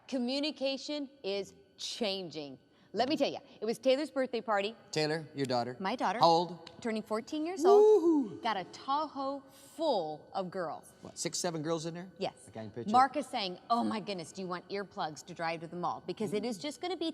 Communication is changing. Let me tell you, it was Taylor's birthday party. Taylor, your daughter. My daughter. How old? Turning 14 years old. Got a Tahoe full of girls. What, 6, 7 girls in there? Yes. I can picture. Mark is saying, oh my goodness, do you want earplugs to drive to the mall? Because it is just going to be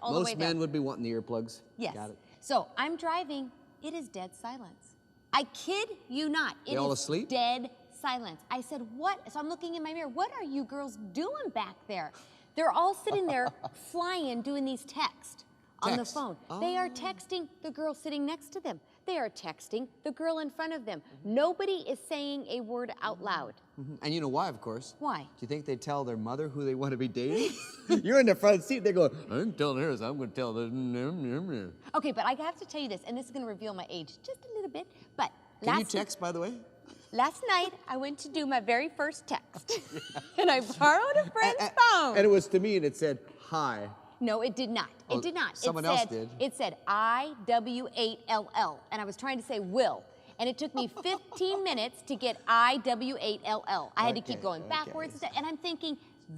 all the way Most there. men would be wanting the earplugs. Yes. Got it. So I'm driving. It is dead silence. I kid you not. They all asleep? Dead silence. I said, what? So I'm looking in my mirror. What are you girls doing back there? They're all sitting there flying, doing these texts on the phone. Oh. They are texting the girl sitting next to them. They are texting the girl in front of them. Nobody is saying a word out loud. And you know why, of course? Why? Do you think they tell their mother who they want to be dating? You're in the front seat. They go, I'm telling her, so I'm going to tell them. Okay, but I have to tell you this, and this is going to reveal my age just a little bit. But Can you text, by the way? last night, I went to do my very first text, and I borrowed a friend's phone. And it was to me, and it said, hi. No, it did not. Oh, It did not. someone else did. It said IW8LL, and I was trying to say will. And it took me 15 minutes to get IW8LL. I had to keep going backwards, and I'm thinking,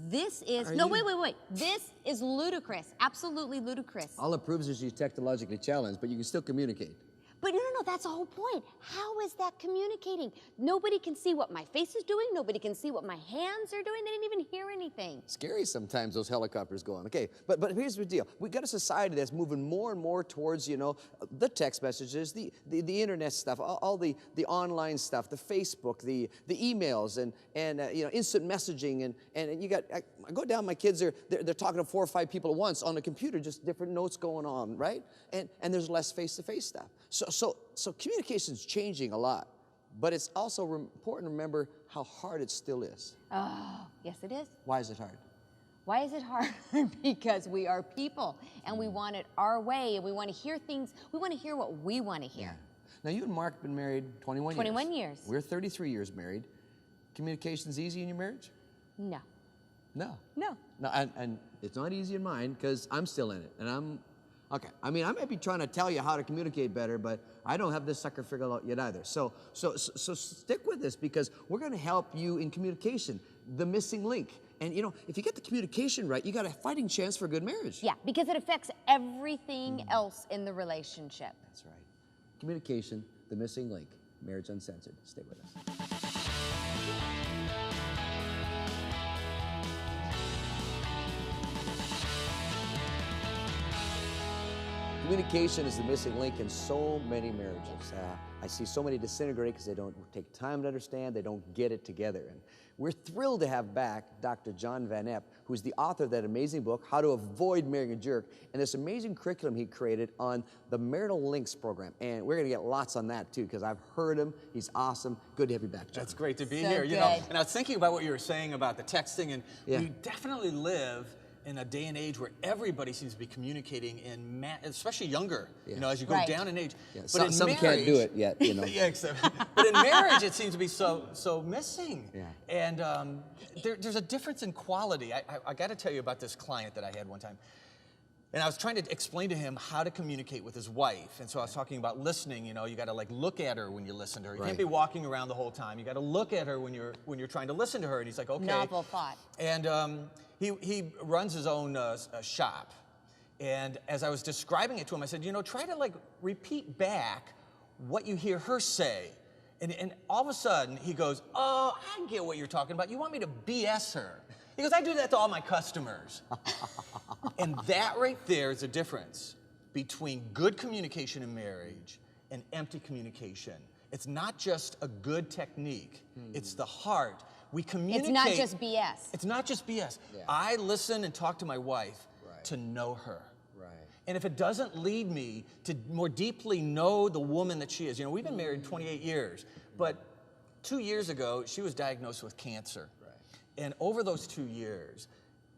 this is, wait. This is ludicrous, absolutely ludicrous. All it proves is you're technologically challenged, but you can still communicate. But no, that's the whole point. How is that communicating? Nobody can see what my face is doing. Nobody can see what my hands are doing. They didn't even hear anything. Scary sometimes, those helicopters going. Okay, but here's the deal. We've got a society that's moving more and more towards, you know, the text messages, the internet stuff, all the online stuff, the Facebook, the emails, and you know, instant messaging, and you got, I go down, my kids they're talking to 4 or 5 people at once on the computer, just different notes going on, right? And there's less face-to-face stuff. So communication's changing a lot, but it's also important to remember how hard it still is. Oh, yes it is. Why is it hard? Why is it hard? Because we are people, and we want it our way, and we want to hear things, we want to hear what we want to hear. Now, you and Mark have been married 21 years. 21 years. We're 33 years married. Communication's easy in your marriage? No. No. No. No, and it's not easy in mine, because I'm still in it, and I'm, okay, I mean, I might be trying to tell you how to communicate better, but I don't have this sucker figured out yet either. So stick with this, because we're going to help you in communication, the missing link. And you know, if you get the communication right, you got a fighting chance for a good marriage. Yeah, because it affects everything else in the relationship. That's right. Communication, the missing link. Marriage Uncensored. Stay with us. Communication is the missing link in so many marriages. I see so many disintegrate because they don't take time to understand, they don't get it together. And we're thrilled to have back Dr. John Van Epp, who's the author of that amazing book, How to Avoid Marrying a Jerk, and this amazing curriculum he created on the Marital Links program. And we're going to get lots on that too, because I've heard him. He's awesome. Good to have you back, John. That's great to be So here. good. You know, and I was thinking about what you were saying about the texting, and Yeah. we definitely live in a day and age where everybody seems to be communicating in, especially younger, Yeah. you know, as you go Right. down in age. Yeah, But some in can't do marriage- it yet, you know. Yeah, except, but in marriage, it seems to be so missing. Yeah. And there's a difference in quality. I got to tell you about this client that I had one time. And I was trying to explain to him how to communicate with his wife. And so I was talking about listening, you know, you got to like look at her when you listen to her. You can't be walking around the whole time. You got to look at her when you're trying to listen to her. And he's like, okay. Novel thought. And he runs his own shop. And as I was describing it to him, I said, you know, try to like repeat back what you hear her say. And all of a sudden he goes, oh, I get what you're talking about. You want me to BS her. He goes, I do that to all my customers. And that right there is a difference between good communication in marriage and empty communication. It's not just a good technique, it's the heart. We communicate. It's not just BS. It's not just BS. Yeah. I listen and talk to my wife to know her. Right. And if it doesn't lead me to more deeply know the woman that she is, you know, we've been married 28 years, but 2 years ago, she was diagnosed with cancer. And over those 2 years,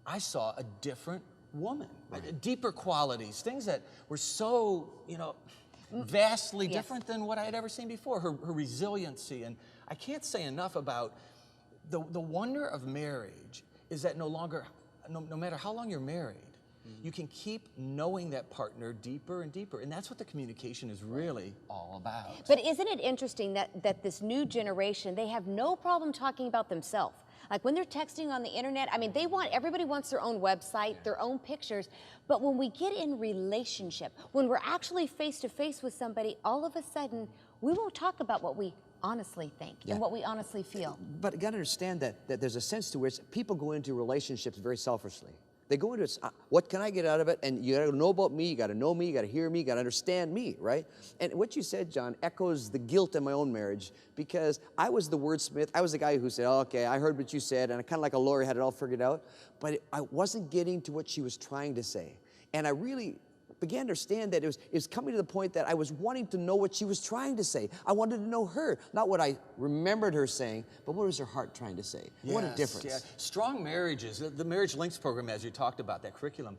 I saw a different woman, deeper qualities, things that were so, you know, vastly different than what I had ever seen before. Her resiliency, and I can't say enough about the wonder of marriage is that no matter how long you're married, you can keep knowing that partner deeper and deeper, and that's what the communication is really all about. But isn't it interesting that this new generation, they have no problem talking about themselves? Like when they're texting on the internet, I mean, everybody wants their own website, their own pictures. But when we get in relationship, when we're actually face to face with somebody, all of a sudden, we won't talk about what we honestly think and what we honestly feel. But you got to understand that there's a sense to which people go into relationships very selfishly. They go into it, what can I get out of it? And you got to know about me, you got to know me, you got to hear me, you got to understand me, right? And what you said, John, echoes the guilt in my own marriage, because I was the wordsmith. I was the guy who said, oh, okay, I heard what you said, and I kind of like a lawyer had it all figured out, but I wasn't getting to what she was trying to say. And I really began to understand that it was coming to the point that I was wanting to know what she was trying to say. I wanted to know her, not what I remembered her saying, but what was her heart trying to say? What a difference. Yeah. Strong marriages, the Marriage Links program, as you talked about, that curriculum,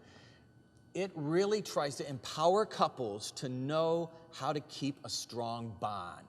it really tries to empower couples to know how to keep a strong bond.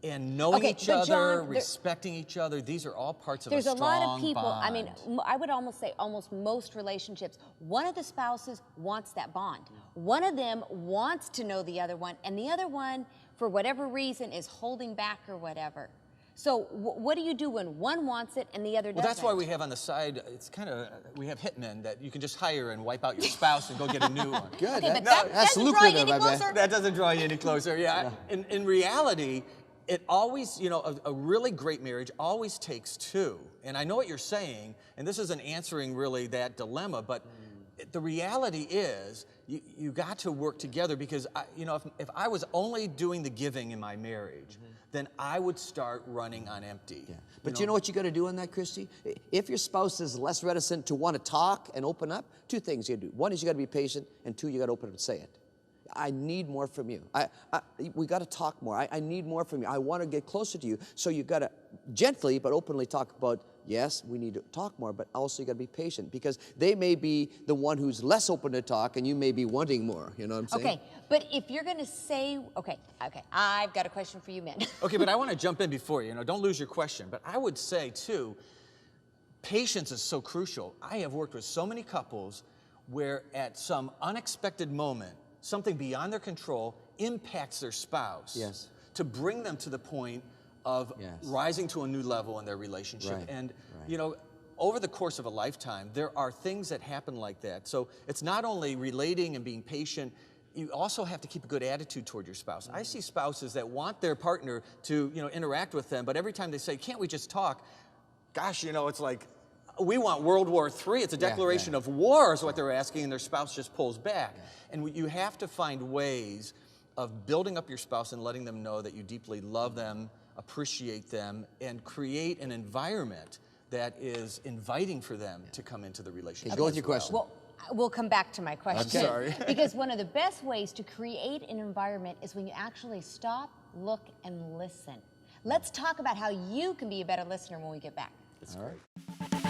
And knowing each other, John, respecting each other, these are all parts of a strong bond. There's a lot of people, I mean, I would almost say almost most relationships, one of the spouses wants that bond. One of them wants to know the other one, and the other one, for whatever reason, is holding back or whatever. So what do you do when one wants it and the other doesn't? Well, that's why we have on the side, it's kind of, we have hitmen that you can just hire and wipe out your spouse and go get a new one. Good. Okay, but that's lucrative, I bet. That doesn't draw you any closer, yeah. In reality, it always, you know, a really great marriage always takes two. And I know what you're saying, and this isn't answering really that dilemma, but the reality is you got to work together, because, you know, if I was only doing the giving in my marriage, then I would start running on empty. Yeah. But you know what you got to do on that, Christie? If your spouse is less reticent to want to talk and open up, two things you got to do. One is you got to be patient, and two, you got to open up and say it. I need more from you. We got to talk more. I need more from you. I want to get closer to you. So you got to gently but openly talk about, yes, we need to talk more, but also you got to be patient, because they may be the one who's less open to talk, and you may be wanting more. You know what I'm saying? Okay, but if you're going to say, okay, I've got a question for you, men. Okay, but I want to jump in before you. Don't lose your question. But I would say too, patience is so crucial. I have worked with so many couples where at some unexpected moment, something beyond their control impacts their spouse. Yes. To bring them to the point of rising to a new level in their relationship. Right. And, you know, over the course of a lifetime, there are things that happen like that. So it's not only relating and being patient, you also have to keep a good attitude toward your spouse. I see spouses that want their partner to, you know, interact with them, but every time they say, can't we just talk? Gosh, you know, it's like, we want World War III. It's a declaration of war is what they're asking, and their spouse just pulls back. And you have to find ways of building up your spouse and letting them know that you deeply love them, appreciate them, and create an environment that is inviting for them to come into the relationship. Go with your question. Well, we'll come back to my question. I'm sorry. Because one of the best ways to create an environment is when you actually stop, look, and listen. Let's talk about how you can be a better listener when we get back. All right.